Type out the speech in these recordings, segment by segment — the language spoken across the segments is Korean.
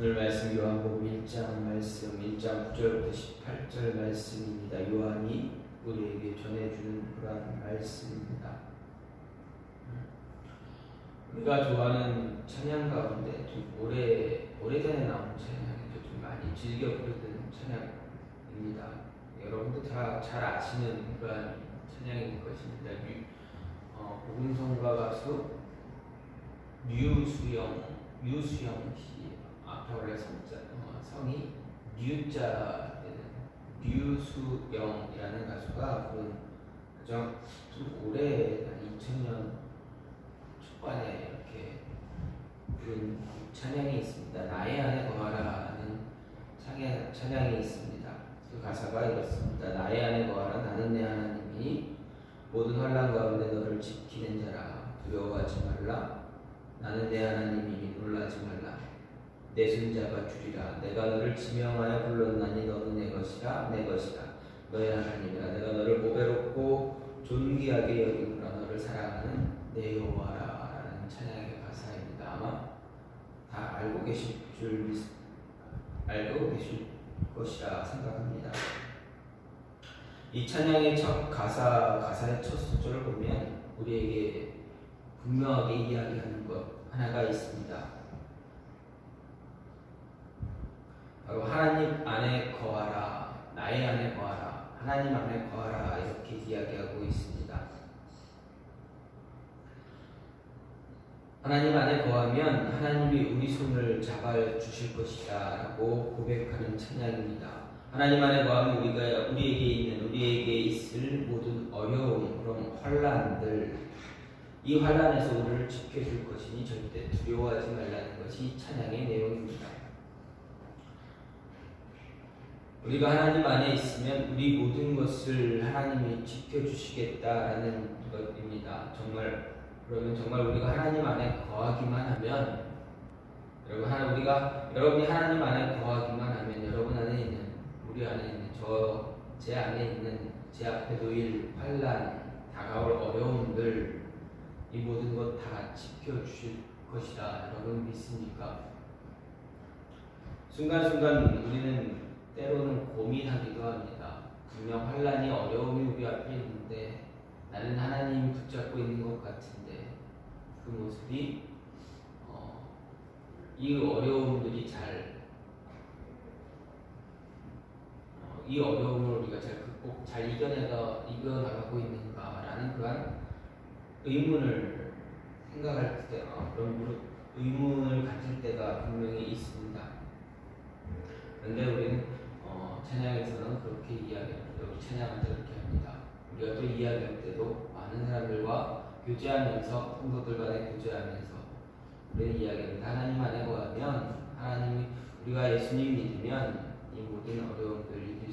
오늘 말씀 요한복음 1장 말씀 1장 9절부터 18절 말씀입니다. 요한이 우리에게 전해주는 그러한 말씀입니다. 우리가 좋아하는 찬양 가운데 좀 오래전에 나온 찬양이죠. 좀 많이 즐겨 부르는 찬양입니다. 여러분도 잘 아시는 그러한 찬양일 것입니다. 복음성가 가수 유수영 씨, 앞에 원래 성이 류자 류수영이라는 가수가 부른 가장 좀 오래 2000년 초반에 이렇게 부른 찬양이 있습니다. 나의 안에 거하라는 찬양이 있습니다. 그 가사가 이렇습니다. 나의 안에 거하라. 나는 내 하나님이니 모든 환난 가운데 너를 지키는 자라. 두려워하지 말라. 나는 내 하나님이니 놀라지 말라. 내 손잡아 주리라. 내가 너를 지명하여 불렀나니 너는 내 것이라. 너의 하나님이라. 내가 너를 보배롭고 존귀하게 여기노라. 너를 사랑하는 내 여호와라 라는 찬양의 가사입니다. 아마 다 알고 계실 것이라 생각합니다. 이 찬양의 첫 가사의 첫 소절을 보면 우리에게 분명하게 이야기하는 것 하나가 있습니다. 바로 하나님 안에 거하라, 나의 안에 거하라, 하나님 안에 거하라 이렇게 이야기하고 있습니다. 하나님 안에 거하면 하나님이 우리 손을 잡아 주실 것이다 라고 고백하는 찬양입니다. 하나님 안에 거하면 우리에게 있을 모든 어려움, 그런 환난들, 이 환난에서 우리를 지켜줄 것이니 절대 두려워하지 말라는 것이 이 찬양의 내용입니다. 우리가 하나님 안에 있으면 우리 모든 것을 하나님이 지켜주시겠다라는 것입니다. 그러면 정말 우리가 하나님 안에 거하기만 하면, 여러분이 하나님 안에 거하기만 하면 여러분 안에 있는, 우리 안에 있는, 제 안에 있는, 제 앞에 놓일 환난, 다가올 어려움들, 이 모든 것 다 지켜주실 것이다. 여러분 믿습니까? 순간순간 우리는 때로는 고민하기도 합니다. 분명 환난이 어려움이 우리 앞에 있는데 나는 하나님이 붙잡고 있는 것 같은데 그 모습이 이 어려움들이 이 어려움을 우리가 잘 이겨나가고 있는가라는 그런 의문을 생각할 때, 그런 의문을 가질 때가 분명히 있습니다. 그런데 우리는 찬양에서는 그렇게 이야기합니다. 우리 찬양할 때 그렇게 합니다. 우리가 또 이야기할 때도 많은 사람들과 교제하면서, 성도들 간에 교제하면서 우리는 이야기합니다. 하나님 안에 거하면, 우리가 예수님 믿으면 이 모든 어려움들을 이길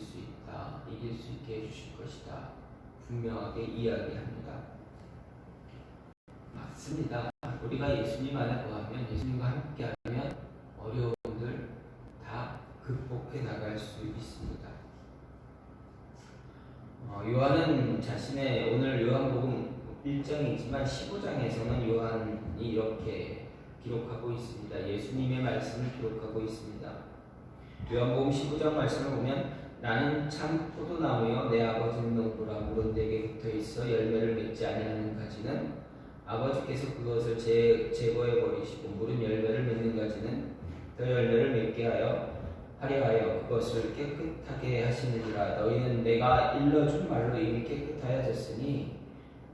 수 있게 해주실 것이다. 분명하게 이야기합니다. 맞습니다. 우리가 예수님 안에 거하면, 예수님과 함께하면 어려움들 다 극복해 나갈 수 있습니다. 요한은 자신의 오늘 요한복음 1장이지만 15장에서는 요한이 이렇게 기록하고 있습니다. 예수님의 말씀을 기록하고 있습니다. 요한복음 15장 말씀을 보면 나는 참 포도나무여 내 아버지는 농부라. 물은 내게 붙어있어 열매를 맺지 아니하는 가지는 아버지께서 그것을 제거해 버리시고 물은 열매를 맺는 가지는 더 열매를 맺게 하려 하여 그것을 깨끗하게 하시느니라. 너희는 내가 일러준 말로 이미 깨끗하여졌으니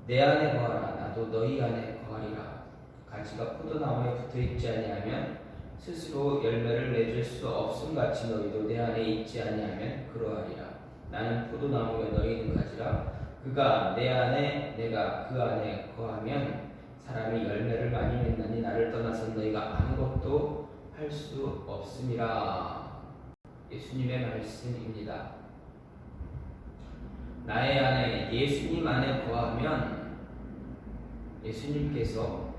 내 안에 거하라. 나도 너희 안에 거하리라. 가지가 포도나무에 붙어있지 아니하면 스스로 열매를 맺을 수 없음같이 너희도 내 안에 있지 아니하면 그러하리라. 나는 포도나무여 너희는 가지라. 그가 내 안에 내가 그 안에 거하면 사람이 열매를 많이 맺나니 나를 떠나서 너희가 아무것도 할 수 없음이라. 예수님의 말씀입니다. 나의 안에, 예수님 안에 거하면 예수님께서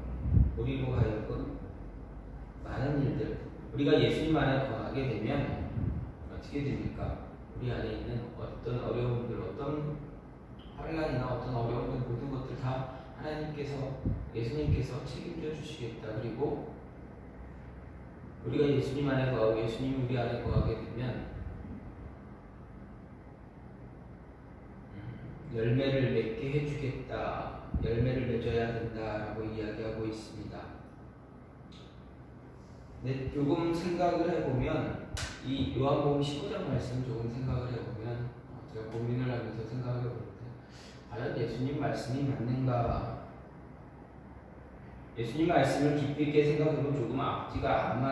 우리로 하여금 많은 일들, 우리가 예수님 안에 거하게 되면 어떻게 됩니까? 우리 안에 있는 어떤 어려움들, 어떤 환난이나 어떤 어려움들, 모든 것들 다 예수님께서 책임져 주시겠다. 그리고 우리가 예수님 안에 거하고 예수님이 우리 안에 거하게 되면 열매를 맺게 해주겠다, 열매를 맺어야 된다라고 이야기하고 있습니다. 네, 조금 생각을 해보면 이 요한복음 15장 말씀 조금 생각을 해보면 제가 고민을 하면서 생각을 해보는데 과연 예수님 말씀이 맞는가? 예수님 말씀을 깊이 있게 생각해보면 조금 앞뒤가 안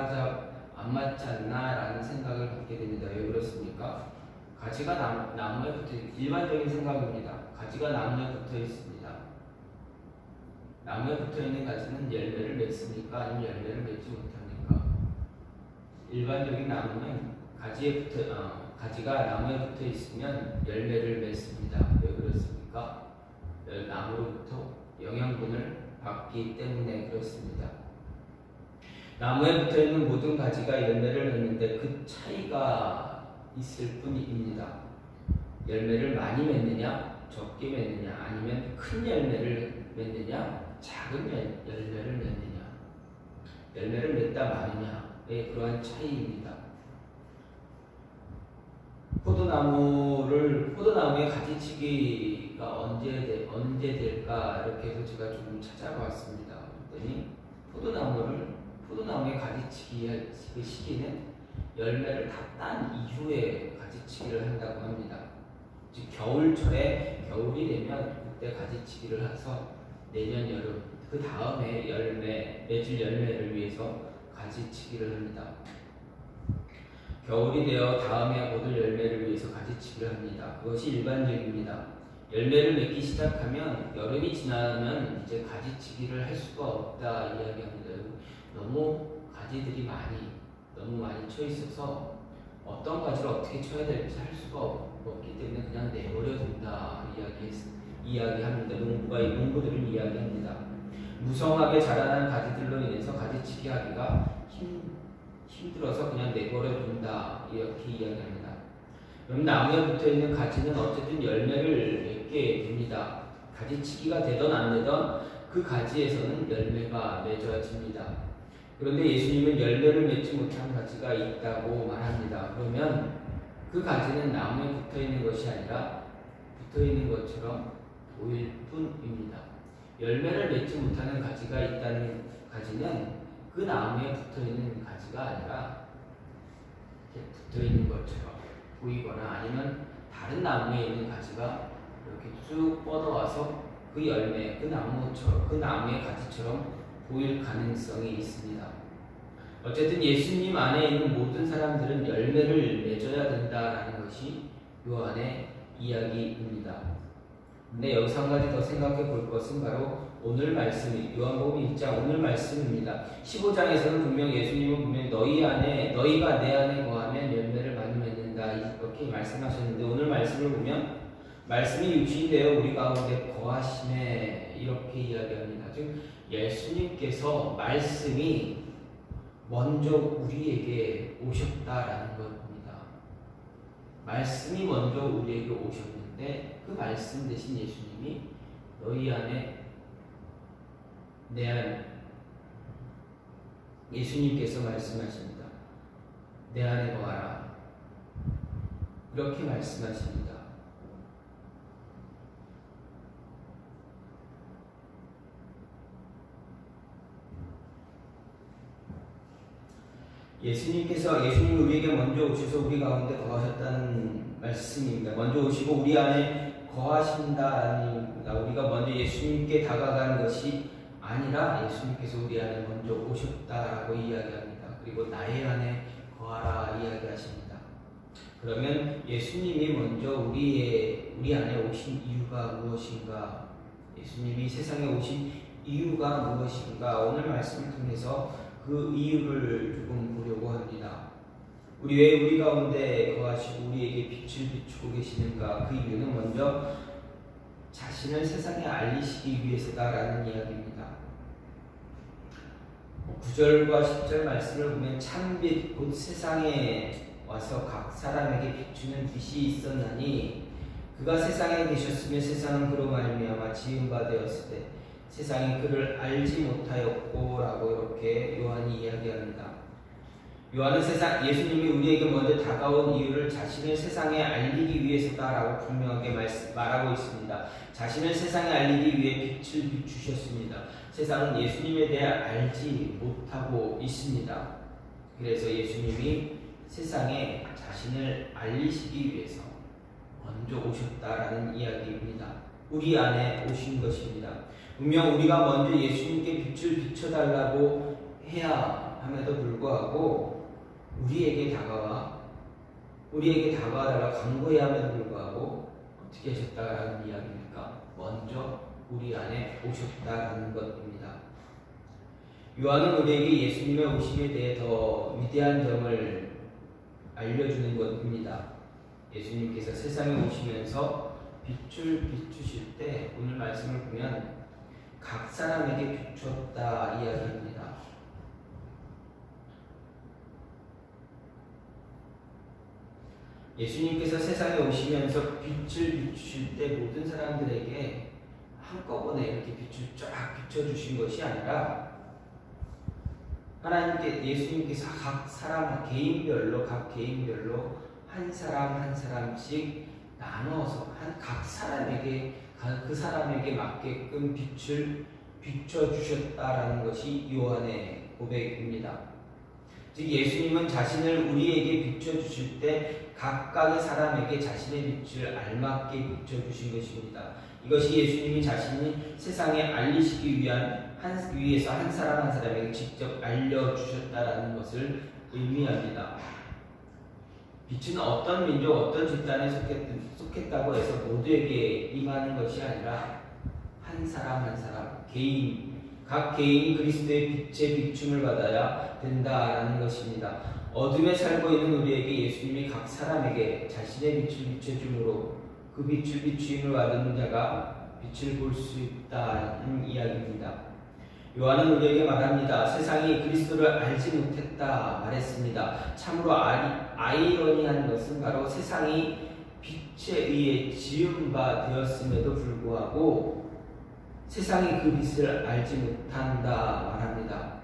맞지 않나라는 생각을 갖게 됩니다. 왜 그렇습니까? 가지가 나무에 붙어 일반적인 생각입니다. 가지가 나무에 붙어 있습니다. 나무에 붙어 있는 가지는 열매를 맺습니까? 아니면 열매를 맺지 못합니까? 일반적인 나무는 가지가 나무에 붙어 있으면 열매를 맺습니다. 왜 그렇습니까? 나무로부터 영양분을 받기 때문에 그렇습니다. 나무에 붙어 있는 모든 가지가 열매를 맺는데 그 차이가 있을 뿐입니다. 열매를 많이 맺느냐, 적게 맺느냐, 아니면 큰 열매를 맺느냐, 작은 열매를 맺느냐, 열매를 맺다 마느냐의 그러한 차이입니다. 포도나무의 가지치기가 언제 될까 이렇게 해서 제가 좀 찾아봤습니다. 그랬더니 포도나무의 가지치기 그 시기는 열매를 다 딴 이후에 가지치기를 한다고 합니다. 즉 겨울철에 겨울이 되면 그때 가지치기를 해서 내년 여름 그 다음에 맺을 열매를 위해서 가지치기를 합니다. 겨울이 되어 다음에 얻을 열매를 위해서 가지치기를 합니다. 그것이 일반적입니다. 열매를 맺기 시작하면 여름이 지나면 이제 가지치기를 할 수가 없다 이야기합니다. 너무 가지들이 너무 많이 쳐 있어서 어떤 가지를 어떻게 쳐야 될지 할 수가 없기 때문에 그냥 내버려 둔다 이야기합니다. 농부들은 이야기합니다. 무성하게 자라난 가지들로 인해서 가지치기 하기가 힘들어서 그냥 내버려 둔다 이렇게 이야기합니다. 그럼 나무에 붙어 있는 가지는 어쨌든 열매를 맺게 됩니다. 가지치기가 되던 안 되던 그 가지에서는 열매가 맺어집니다. 그런데 예수님은 열매를 맺지 못한 가지가 있다고 말합니다. 그러면 그 가지는 나무에 붙어 있는 것이 아니라 붙어 있는 것처럼 보일 뿐입니다. 열매를 맺지 못하는 가지가 있다는 가지는 그 나무에 붙어 있는 가지가 아니라 이렇게 붙어 있는 것처럼 보이거나 아니면 다른 나무에 있는 가지가 이렇게 쭉 뻗어와서 그 나무의 가지처럼 보일 가능성이 있습니다. 어쨌든 예수님 안에 있는 모든 사람들은 열매를 맺어야 된다라는 것이 요한의 이야기입니다. 근데 여기서 한 가지 더 생각해 볼 것은 바로 오늘 말씀, 요한복음 1장 오늘 말씀입니다. 15장에서는 예수님은 너희가 내 안에 거하면 열매를 많이 맺는다 이렇게 말씀하셨는데 오늘 말씀을 보면 말씀이 육신이 되어 우리 가운데 거하심에 이렇게 이야기합니다. 즉 예수님께서 말씀이 먼저 우리에게 오셨다라는 겁니다. 말씀이 먼저 우리에게 오셨는데 그 말씀 대신 예수님이 너희 안에 내 안에 예수님께서 말씀하십니다. 내 안에 거하라 이렇게 말씀하십니다. 예수님이 우리에게 먼저 오셔서 우리 가운데 거하셨다는 말씀입니다. 먼저 오시고 우리 안에 거하신다는 우리가 먼저 예수님께 다가가는 것이 아니라 예수님께서 우리 안에 먼저 오셨다라고 이야기합니다. 그리고 나의 안에 거하라 이야기하십니다. 그러면 예수님이 먼저 우리 안에 오신 이유가 무엇인가? 예수님이 세상에 오신 이유가 무엇인가? 오늘 말씀을 통해서 그 이유를 조금 보려고 합니다. 왜 우리 가운데 거하시고 우리에게 빛을 비추고 계시는가? 그 이유는 먼저 자신을 세상에 알리시기 위해서다라는 이야기입니다. 9절과 10절 말씀을 보면 참빛 곧 세상에 와서 각 사람에게 비추는 빛이 있었나니 그가 세상에 계셨으며 세상은 그로 말미암아 지은 바 되었을 때 세상이 그를 알지 못하였고 라고 이렇게 요한이 이야기합니다. 요한은 예수님이 우리에게 먼저 다가온 이유를 자신을 세상에 알리기 위해서다라고 분명하게 말하고 있습니다. 자신을 세상에 알리기 위해 빛을 비추셨습니다. 세상은 예수님에 대해 알지 못하고 있습니다. 그래서 예수님이 세상에 자신을 알리시기 위해서 먼저 오셨다라는 이야기입니다. 우리 안에 오신 것입니다. 분명 우리가 먼저 예수님께 빛을 비춰달라고 해야 함에도 불구하고 우리에게 다가와달라 강구해야 함에도 불구하고 어떻게 하셨다라는 이야기입니까? 먼저 우리 안에 오셨다라는 것입니다. 요한은 우리에게 예수님의 오심에 대해 더 위대한 점을 알려주는 것입니다. 예수님께서 세상에 오시면서 빛을 비추실 때 오늘 말씀을 보면 각 사람에게 비추었다 이야기합니다. 예수님께서 세상에 오시면서 빛을 비추실 때 모든 사람들에게 한꺼번에 이렇게 빛을 쫙 비춰주신 것이 아니라 예수님께서 각 개인별로 한 사람 한 사람씩 나눠서 각 사람에게 그 사람에게 맞게끔 빛을 비춰주셨다라는 것이 요한의 고백입니다. 즉 예수님은 자신을 우리에게 비춰주실 때 각각의 사람에게 자신의 빛을 알맞게 비춰주신 것입니다. 이것이 예수님이 자신이 세상에 알리시기 위해서 한 사람 한 사람에게 직접 알려주셨다라는 것을 의미합니다. 빛은 어떤 민족, 어떤 집단에 속했다고 해서 모두에게 임하는 것이 아니라 한 사람 한 사람, 각 개인이 그리스도의 빛의 비춤을 받아야 된다라는 것입니다. 어둠에 살고 있는 우리에게 예수님이 각 사람에게 자신의 빛을 비춰줌으로 그 빛을 비추임을 받은 자가 빛을 볼 수 있다는 이야기입니다. 요한은 우리에게 말합니다. 세상이 그리스도를 알지 못했다 말했습니다. 참으로 아이러니한 것은 바로 세상이 빛에 의해 지은 바 되었음에도 불구하고 세상이 그 빛을 알지 못한다 말합니다.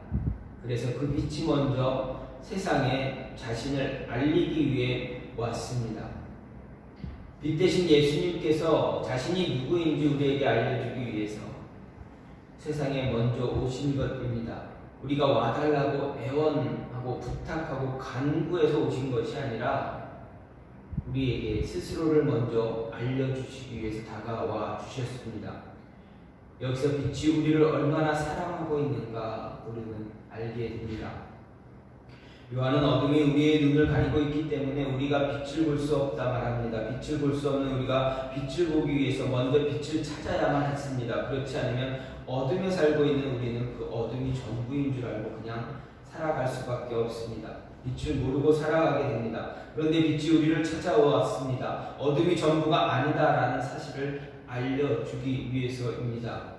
그래서 그 빛이 먼저 세상에 자신을 알리기 위해 왔습니다. 빛 대신 예수님께서 자신이 누구인지 우리에게 알려주기 위해서 세상에 먼저 오신 것입니다. 우리가 와달라고 애원하고 부탁하고 간구해서 오신 것이 아니라 우리에게 스스로를 먼저 알려주시기 위해서 다가와 주셨습니다. 여기서 빛이 우리를 얼마나 사랑하고 있는가 우리는 알게 됩니다. 요한은 어둠이 우리의 눈을 가리고 있기 때문에 우리가 빛을 볼 수 없다 말합니다. 빛을 볼 수 없는 우리가 빛을 보기 위해서 먼저 빛을 찾아야만 했습니다. 그렇지 않으면 어둠에 살고 있는 우리는 그 어둠이 전부인 줄 알고 그냥 살아갈 수밖에 없습니다. 빛을 모르고 살아가게 됩니다. 그런데 빛이 우리를 찾아왔습니다. 어둠이 전부가 아니다라는 사실을 알려주기 위해서입니다.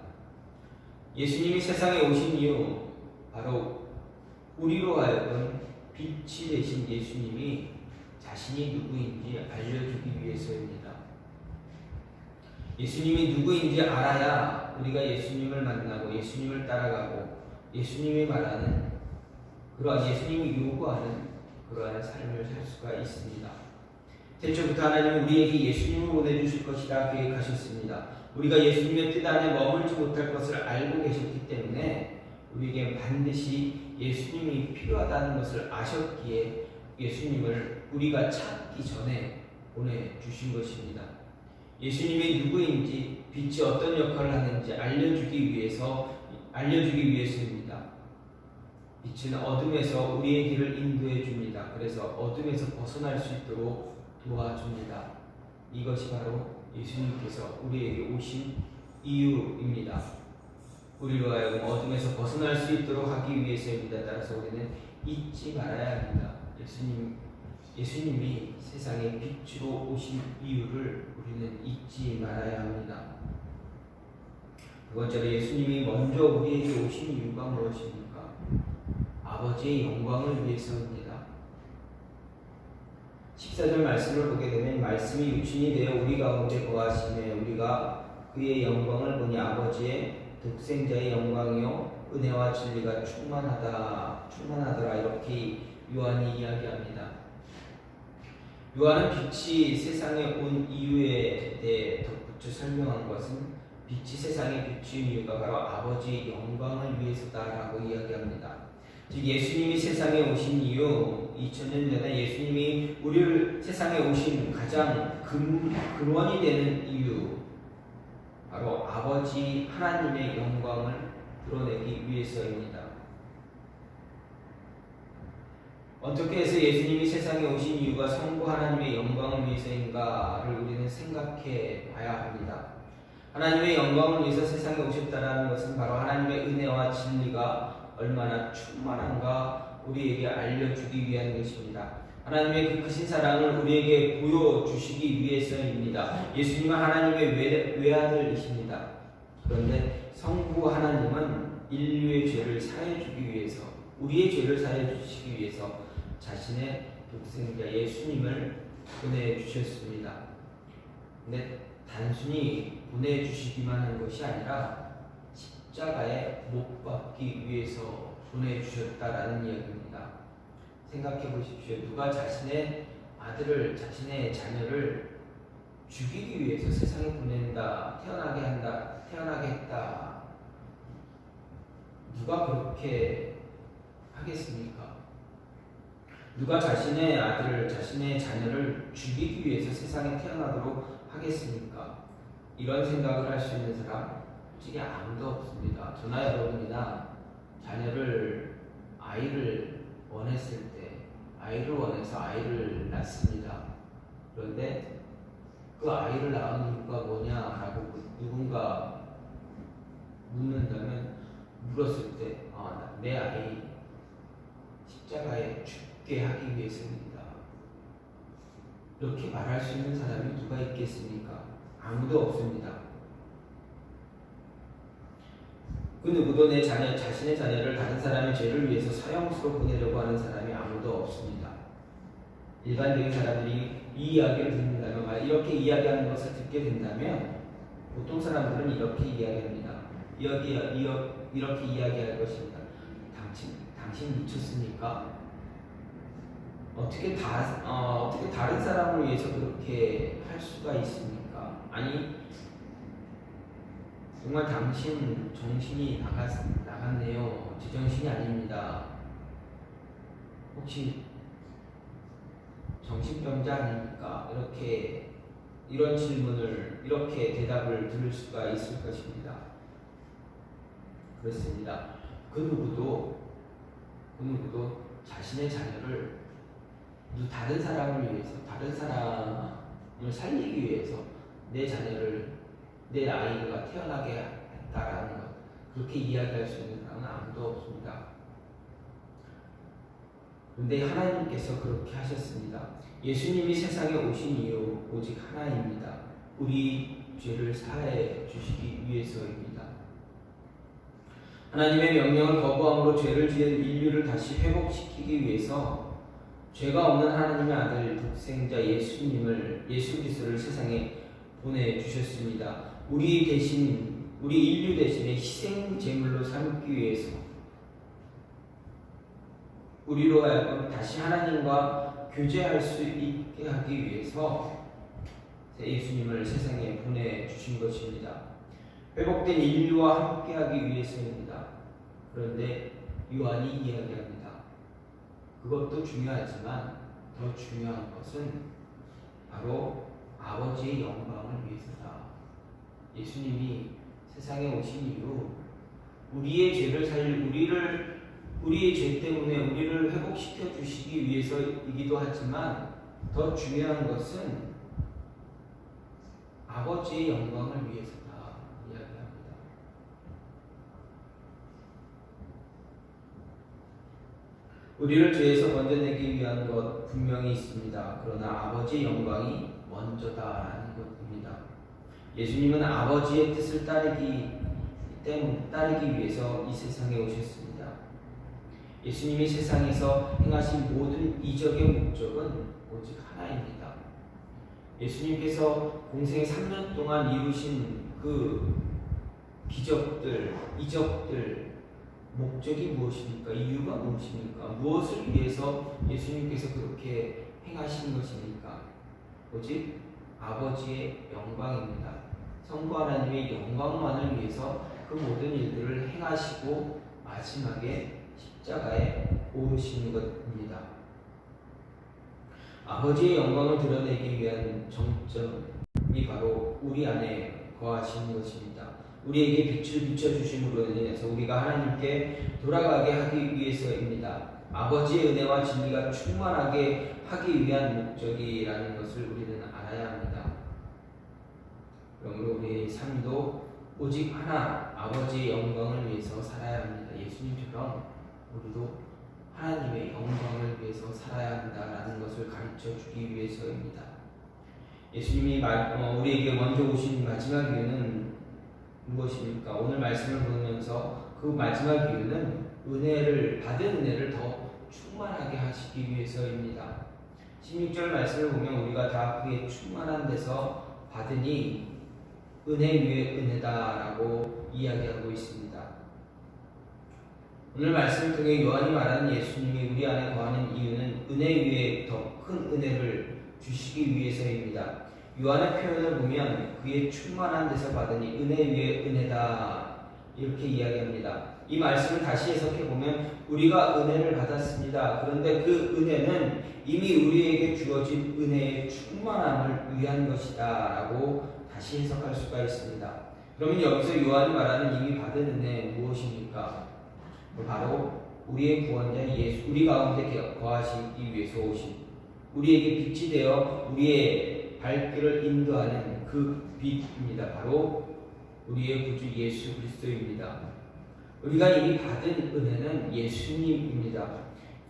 예수님이 세상에 오신 이유 바로 우리로 하여금 빛이 되신 예수님이 자신이 누구인지 알려주기 위해서입니다. 예수님이 누구인지 알아야 우리가 예수님을 만나고 예수님을 따라가고 예수님이 말하는 그러한 예수님이 요구하는 그러한 삶을 살 수가 있습니다. 태초부터 하나님은 우리에게 예수님을 보내주실 것이라 계획하셨습니다. 우리가 예수님의 뜻 안에 머물지 못할 것을 알고 계셨기 때문에 우리에게 반드시 예수님이 필요하다는 것을 아셨기에 예수님을 우리가 찾기 전에 보내주신 것입니다. 예수님이 누구인지 빛이 어떤 역할을 하는지 알려주기 위해서입니다. 빛은 어둠에서 우리의 길을 인도해 줍니다. 그래서 어둠에서 벗어날 수 있도록 도와줍니다. 이것이 바로 예수님께서 우리에게 오신 이유입니다. 우리로 하여금 어둠에서 벗어날 수 있도록 하기 위해서입니다. 따라서 우리는 잊지 말아야 합니다. 예수님이 세상에 빛으로 오신 이유를 우리는 잊지 말아야 합니다. 두 번째로 예수님이 먼저 우리에게 오신 이유가 무엇입니까? 아버지의 영광을 위해서입니다. 14절 말씀을 보게 되면 말씀이 육신이 되어 우리 가운데 거하시며 우리가 그의 영광을 보니 아버지의 독생자의 영광이요 은혜와 진리가 충만하더라 이렇게 요한이 이야기합니다. 요한은 빛이 세상에 온 이유에 대해 덧붙여 설명한 것은 빛이 세상에 비추인 이유가 바로 아버지의 영광을 위해서다라고 이야기합니다. 즉 예수님이 세상에 오신 이유, 2000년 전에 예수님이 우리를 세상에 오신 가장 근원이 되는 이유, 바로 아버지 하나님의 영광을 드러내기 위해서입니다. 어떻게 해서 예수님이 세상에 오신 이유가 성부 하나님의 영광을 위해서인가를 우리는 생각해 봐야 합니다. 하나님의 영광을 위해서 세상에 오셨다는 것은 바로 하나님의 은혜와 진리가 얼마나 충만한가 우리에게 알려주기 위한 것입니다. 하나님의 그 크신 사랑을 우리에게 보여주시기 위해서입니다. 위예수님은 하나님의 외아들이십니다. 그런데 성부 하나님은 인류의 죄를 사해주기 위해서, 우리의 죄를 사해주시기 위해서 자신의 독생자 예수님을 보내주셨습니다. 근데 단순히 보내주시기만 한 것이 아니라 십자가에 못 박기 위해서 보내주셨다라는 이야기입니다. 생각해 보십시오. 누가 자신의 아들을, 자신의 자녀를 죽이기 위해서 세상에 보낸다, 태어나게 했다. 누가 그렇게 하겠습니까? 누가 자신의 아들을, 자신의 자녀를 죽이기 위해서 세상에 태어나도록 하겠습니까? 이런 생각을 할 수 있는 사람 솔직히 아무도 없습니다. 저나 여러분이나 아이를 원했을 때, 아이를 원해서 아이를 낳습니다. 그런데 그 아이를 낳은 이유가 뭐냐라고 누군가 물었을 때, 내 아이 십자가에 죽게 하기 위해서입니다. 이렇게 말할 수 있는 사람이 누가 있겠습니까? 아무도 없습니다. 그 누구도 자신의 자녀를 다른 사람의 죄를 위해서 사형수로 보내려고 하는 사람이 아무도 없습니다. 일반적인 사람들이 이 이야기를 듣는다면, 이렇게 이야기하는 것을 듣게 된다면 보통 사람들은 이렇게 이야기합니다. 이렇게 이야기할 것입니다. 당신 미쳤습니까? 어떻게 다른 사람을 위해서 그렇게 할 수가 있습니까? 아니, 정말 당신 정신이 나갔네요. 제정신이 아닙니다. 혹시 정신병자 아닙니까? 이런 질문을, 이렇게 대답을 들을 수가 있을 것입니다. 그렇습니다. 그 누구도 자신의 자녀를 다른 사람을 위해서, 다른 사람을 살리기 위해서 내 아이가 태어나게 했다라는 것, 그렇게 이야기할 수 있는 사람은 아무도 없습니다. 그런데 하나님께서 그렇게 하셨습니다. 예수님이 세상에 오신 이유 오직 하나입니다. 우리 죄를 사해 주시기 위해서입니다. 하나님의 명령을 거부함으로 죄를 지은 인류를 다시 회복시키기 위해서 죄가 없는 하나님의 아들 독생자 예수 그리스도를 세상에 보내주셨습니다. 우리 인류 대신에 희생 제물로 삼기 위해서, 우리로 하여금 다시 하나님과 교제할 수 있게 하기 위해서 예수님을 세상에 보내주신 것입니다. 회복된 인류와 함께하기 위해서입니다. 그런데 요한이 이야기합니다. 그것도 중요하지만 더 중요한 것은 바로 아버지의 영광을 위해서다. 예수님이 세상에 오신 이유, 우리의 죄 때문에 우리를 회복시켜 주시기 위해서이기도 하지만 더 중요한 것은 아버지의 영광을 위해서다 이야기합니다. 우리를 죄에서 건져내기 위한 것 분명히 있습니다. 그러나 아버지의 영광이 먼저다라는 것입니다. 예수님은 아버지의 뜻을 따르기 위해서 이 세상에 오셨습니다. 예수님이 세상에서 행하신 모든 이적의 목적은 오직 하나입니다. 예수님께서 공생의 3년 동안 이루신 그 기적들, 이적들, 목적이 무엇입니까? 이유가 무엇입니까? 무엇을 위해서 예수님께서 그렇게 행하신 것입니까? 오직 아버지의 영광입니다. 성부 하나님의 영광만을 위해서 그 모든 일들을 행하시고 마지막에 십자가에 오르시는 것입니다. 아버지의 영광을 드러내기 위한 정점이 바로 우리 안에 거하시는 것입니다. 우리에게 빛을 비춰주심으로 인해서 우리가 하나님께 돌아가게 하기 위해서입니다. 아버지의 은혜와 진리가 충만하게 하기 위한 목적이라는 것을 우리는 알아야 합니다. 그러므로 우리의 삶도 오직 하나 아버지의 영광을 위해서 살아야 합니다. 예수님처럼 우리도 하나님의 영광을 위해서 살아야 한다라는 것을 가르쳐 주기 위해서입니다. 예수님이 우리에게 먼저 오신 마지막 이유는 무엇입니까? 오늘 말씀을 보면서 그 마지막 이유는 받은 은혜를 더 충만하게 하시기 위해서입니다. 16절 말씀을 보면 우리가 다 그의 충만한 데서 받으니 은혜 위에 은혜다라고 이야기하고 있습니다. 오늘 말씀을 통해 요한이 말하는 예수님이 우리 안에 거하는 이유는 은혜 위에 더 큰 은혜를 주시기 위해서입니다. 요한의 표현을 보면 그의 충만한 데서 받으니 은혜 위에 은혜다 이렇게 이야기합니다. 이 말씀을 다시 해석해 보면 우리가 은혜를 받았습니다. 그런데 그 은혜는 이미 우리에게 주어진 은혜의 충만함을 위한 것이다 라고 다시 해석할 수가 있습니다. 그러면 여기서 요한이 말하는 이미 받은 은혜 무엇입니까? 바로 우리의 구원자 예수, 우리 가운데 거하시기 위해서 오신 우리에게 빛이 되어 우리의 발길을 인도하는 그 빛입니다. 바로 우리의 구주 예수 그리스도입니다. 우리가 이미 받은 은혜는 예수님입니다.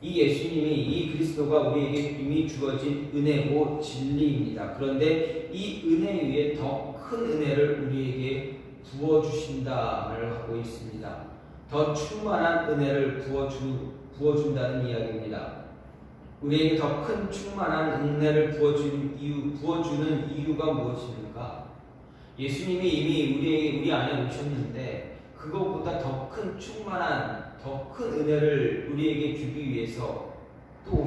이 예수님이 이 그리스도가 우리에게 이미 주어진 은혜고 진리입니다. 그런데 이 은혜 위에 더 큰 은혜를 우리에게 부어주신다를 하고 있습니다. 더 충만한 은혜를 부어준다는 이야기입니다. 우리에게 더 큰 충만한 은혜를 부어주는 이유가 무엇입니까? 예수님이 이미 우리 안에 오셨는데 그것보다 더 큰 충만한 더 큰 은혜를 우리에게 주기 위해서 또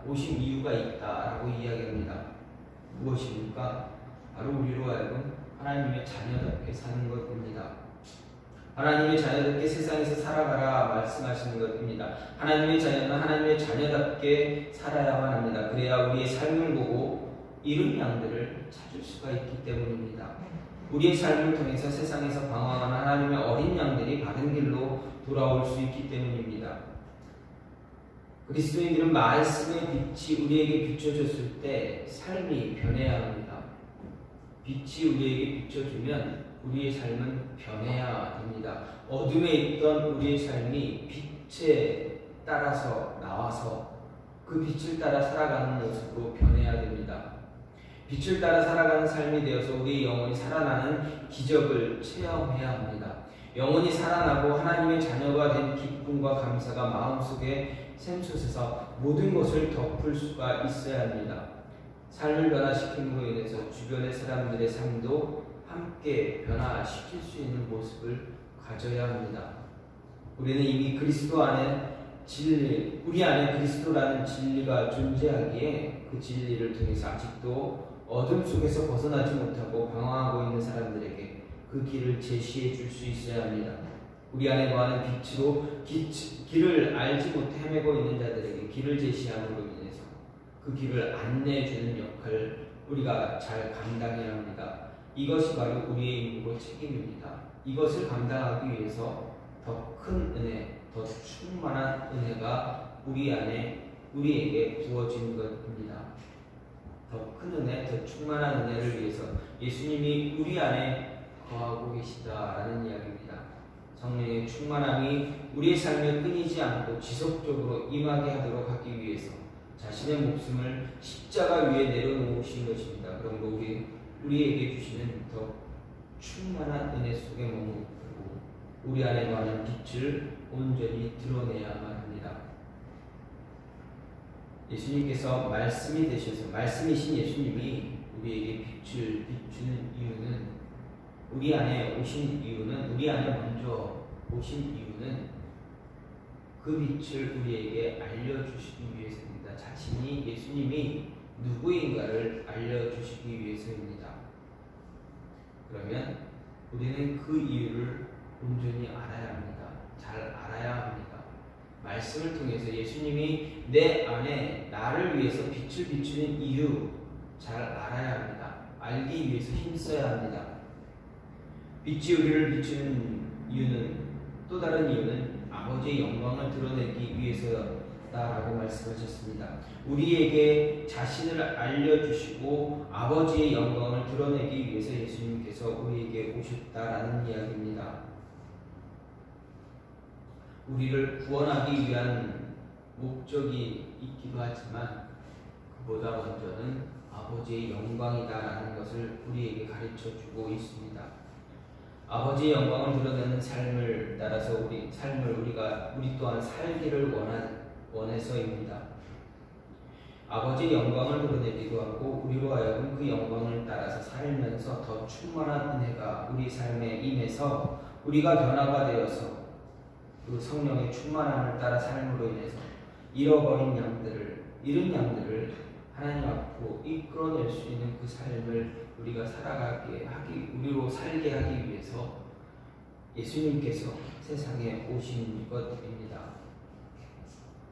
오신 이유가 있다라고 이야기합니다. 무엇입니까? 바로 우리로 하여금 하나님의 자녀답게 사는 것입니다. 하나님의 자녀답게 세상에서 살아가라 말씀하시는 것입니다. 하나님의 자녀는 하나님의 자녀답게 살아야만 합니다. 그래야 우리의 삶을 보고 잃은 양들을 찾을 수가 있기 때문입니다. 우리의 삶을 통해서 세상에서 방황하는 하나님의 어린 양들이 바른 길로 돌아올 수 있기 때문입니다. 그리스도인들은 말씀의 빛이 우리에게 비춰졌을 때 삶이 변해야 합니다. 빛이 우리에게 비춰주면 우리의 삶은 변해야 됩니다. 어둠에 있던 우리의 삶이 빛에 따라서 나와서 그 빛을 따라 살아가는 모습으로 변해야 됩니다. 빛을 따라 살아가는 삶이 되어서 우리의 영혼이 살아나는 기적을 체험해야 합니다. 영혼이 살아나고 하나님의 자녀가 된 기쁨과 감사가 마음속에 샘솟아서 모든 것을 덮을 수가 있어야 합니다. 삶을 변화시킴으로 인해서 주변의 사람들의 삶도 함께 변화시킬 수 있는 모습을 가져야 합니다. 우리는 이미 그리스도 안에 우리 안에 그리스도라는 진리가 존재하기에 그 진리를 통해서 아직도 어둠 속에서 벗어나지 못하고 방황하고 있는 사람들에게 그 길을 제시해 줄 수 있어야 합니다. 우리 안에 거하는 빛으로 길을 알지 못해 헤매고 있는 자들에게 길을 제시함으로 인해서 그 길을 안내해 주는 역할을 우리가 잘 감당해야 합니다. 이것이 바로 우리의 임무고 책임입니다. 이것을 감당하기 위해서 더 큰 은혜, 더 충만한 은혜가 우리에게 부어진 것입니다. 더 큰 은혜, 더 충만한 은혜를 위해서 예수님이 우리 안에 거하고 계시다라는 이야기입니다. 성령의 충만함이 우리의 삶에 끊이지 않고 지속적으로 임하게 하도록 하기 위해서 자신의 목숨을 십자가 위에 내려놓으신 것입니다. 그러므로 우리에게 주시는 더 충만한 은혜 속에 머무르고 우리 안에 거하는 빛을 온전히 드러내야만 합니다. 예수님께서 말씀이 되셔서 말씀이신 예수님이 우리에게 빛을 비추는 이유는 우리 안에 먼저 오신 이유는 그 빛을 우리에게 알려주시기 위해서입니다. 자신이 예수님이 누구인가를 알려주시기 위해서입니다. 그러면 우리는 그 이유를 온전히 알아야 합니다. 잘 알아야 합니다. 말씀을 통해서 예수님이 내 안에 나를 위해서 빛을 비추는 이유 잘 알아야 합니다. 알기 위해서 힘써야 합니다. 빛이 우리를 비추는 이유는 또 다른 이유는 아버지의 영광을 드러내기 위해서다라고 말씀하셨습니다. 우리에게 자신을 알려주시고 아버지의 영광을 드러내기 위해서 예수님께서 우리에게 오셨다라는 이야기입니다. 우리를 구원하기 위한 목적이 있기도 하지만 그보다 먼저는 아버지의 영광이다라는 것을 우리에게 가르쳐주고 있습니다. 아버지의 영광을 드러내는 삶을 따라서 우리 또한 살기를 원해서입니다. 아버지의 영광을 드러내기도 하고 우리로 하여금 그 영광을 따라서 살면서 더 충만한 은혜가 우리 삶에 임해서 우리가 변화가 되어서 그 성령의 충만함을 따라 삶으로 인해서 잃은 양들을 하나님 앞으로 이끌어낼 수 있는 그 삶을 우리로 살게 하기 위해서 예수님께서 세상에 오신 것입니다.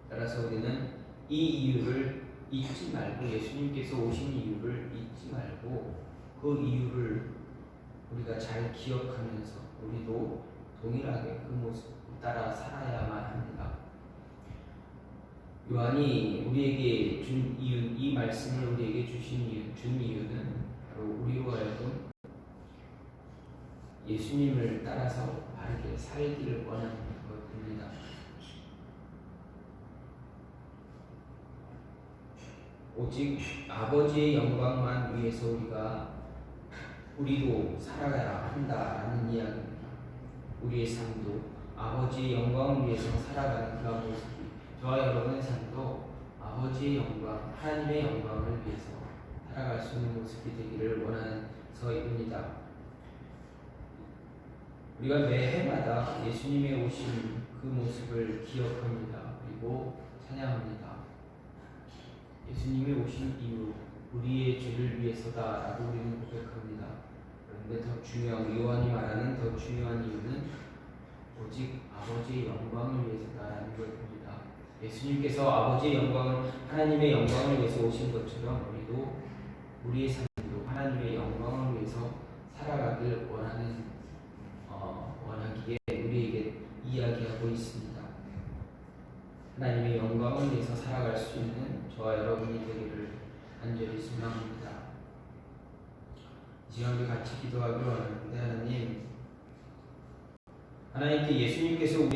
따라서 우리는 이 이유를 잊지 말고 예수님께서 오신 이유를 잊지 말고 그 이유를 우리가 잘 기억하면서 우리도 동일하게 그 모습 따라 살아야만 합니다. 요한이 우리에게 준 이유, 이 말씀을 우리에게 준 이유는 바로 우리로 하여금 예수님을 따라서 바르게 살기를 원하는 것입니다. 오직 아버지의 영광만 위해서 우리도 살아가야 한다라는 이야기입니다. 우리의 삶도 아버지의 영광을 위해서 살아가는 그런 모습이 저와 여러분의 삶도 아버지의 영광, 하나님의 영광을 위해서 살아갈 수 있는 모습이 되기를 원해서입니다. 우리가 매해마다 예수님의 오신 그 모습을 기억합니다. 그리고 찬양합니다. 예수님이 오신 이유, 우리의 죄를 위해서다라고 우리는 고백합니다. 그런데 요한이 말하는 더 중요한 이유는 오직 아버지의 영광을 위해서다라는 것입니다. 예수님께서 아버지의 영광을, 하나님의 영광을 위해서 오신 것처럼 우리도 우리의 삶도 하나님의 영광을 위해서 살아가길 원하기에 우리에게 이야기하고 있습니다. 하나님의 영광을 위해서 살아갈 수 있는 저와 여러분이 되기를 간절히 소망합니다. 이 시간 우리 같이 기도하기를 원하는데 하나님께 예수님께서